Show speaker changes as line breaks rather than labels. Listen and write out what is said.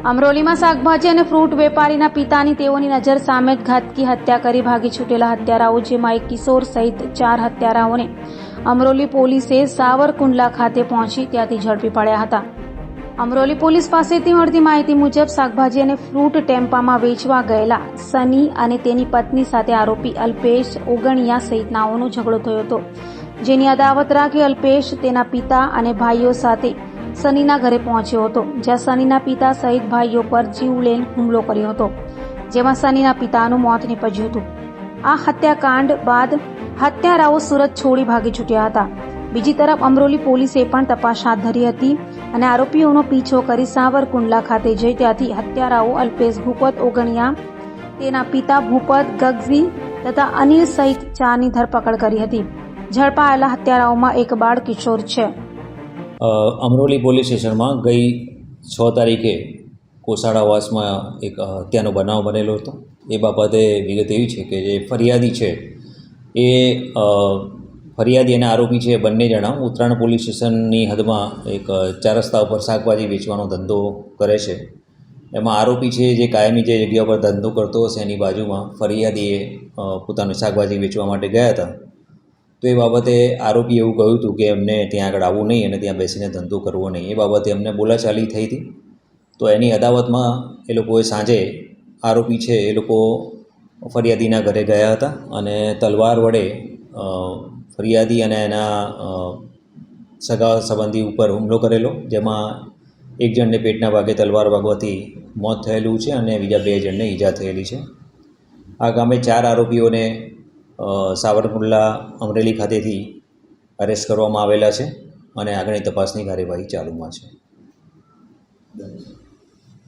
અમરોલીમાં શાકભાજી અને ફ્રૂટ વેપારીના પિતાની તેઓની નજર સામે જ ઘાતકી હત્યા કરી ભાગી છૂટેલા હત્યારાઓ, જેમાં એક કિશોર સહિત 4 હત્યારાઓને અમરોલી પોલીસે સાવરકુંડલા ખાતે પહોંચી ત્યાંથી ઝડપી પાડ્યા હતા. અમરોલી પોલીસ પાસેથી મળતી માહિતી મુજબ શાકભાજી અને ફ્રૂટ ટેમ્પામાં વેચવા ગયેલા સની અને તેની પત્ની સાથે આરોપી અલ્પેશ ઓગણિયા સહિતનાઓનો ઝઘડો થયો હતો, જેની અદાવત રાખી અલ્પેશ તેના પિતા અને ભાઈઓ સાથે સનીના ઘરે પહોંચ્યો હતો, જ્યાં સનીના પિતા સહિત ભાઈઓ પર જીવલેણ હુમલો કર્યો હતો, જેમાં સનીના પિતાનું મોત નીપજ્યું હતું. આ હત્યાકાંડ બાદ હત્યારાઓ સુરત છોડી ભાગી છૂટ્યા હતા. બીજી તરફ અમરોલી પોલીસે પણ તપાસ હાથ ધરી હતી અને આરોપીઓનો પીછો કરી સાવરકુંડલા ખાતે જઈ ત્યાંથી હત્યારાઓ અલ્પેશ ભૂપત ઓગણિયા, તેના પિતા ભૂપત ગગઝી તથા અનિલ સહિત 4ની ધરપકડ કરી હતી. ઝડપાયેલા હત્યારાઓમાં એક બાળ કિશોર છે.
અમરોલી પોલીસ સ્ટેશનમાં ગઈ 6 તારીખે કોસાડાવાસમાં એક હત્યાનો બનાવ બનેલો હતો. એ બાબતે વિગત એવી છે કે જે ફરિયાદી છે એ ફરિયાદી અને આરોપી છે બંને જણા ઉત્તરાયણ પોલીસ સ્ટેશનની હદમાં એક 4 રસ્તા ઉપર શાકભાજી વેચવાનો ધંધો કરે છે. એમાં આરોપી છે જે કાયમી જે જગ્યા પર ધંધો કરતો હશે એની બાજુમાં ફરિયાદીએ પોતાનું શાકભાજી વેચવા માટે ગયા હતા. તો એ બાબતે આરોપી એવું કહ્યું હતું કે એમને ત્યાં આગળ આવવું નહીં અને ત્યાં બેસીને ધંધો કરવો નહીં. એ બાબતે એમને બોલાચાલી થઈ હતી. તો એની અદાવતમાં એ લોકોએ સાંજે આરોપી છે એ લોકો ફરિયાદીના ઘરે ગયા હતા અને તલવાર વડે ફરિયાદી અને એના સગા સંબંધી ઉપર હુમલો કરેલો, જેમાં એક જણને પેટના ભાગે તલવાર વાગવાથી મોત થયેલું છે અને બીજા 2 જણને ઈજા થયેલી છે. આ ગામે 4 આરોપીઓને સાવરકુંડલા અમરેલી ખાતેથી અરેસ્ટ કરવામાં આવેલા છે અને આગળની તપાસની કાર્યવાહી ચાલુમાં છે.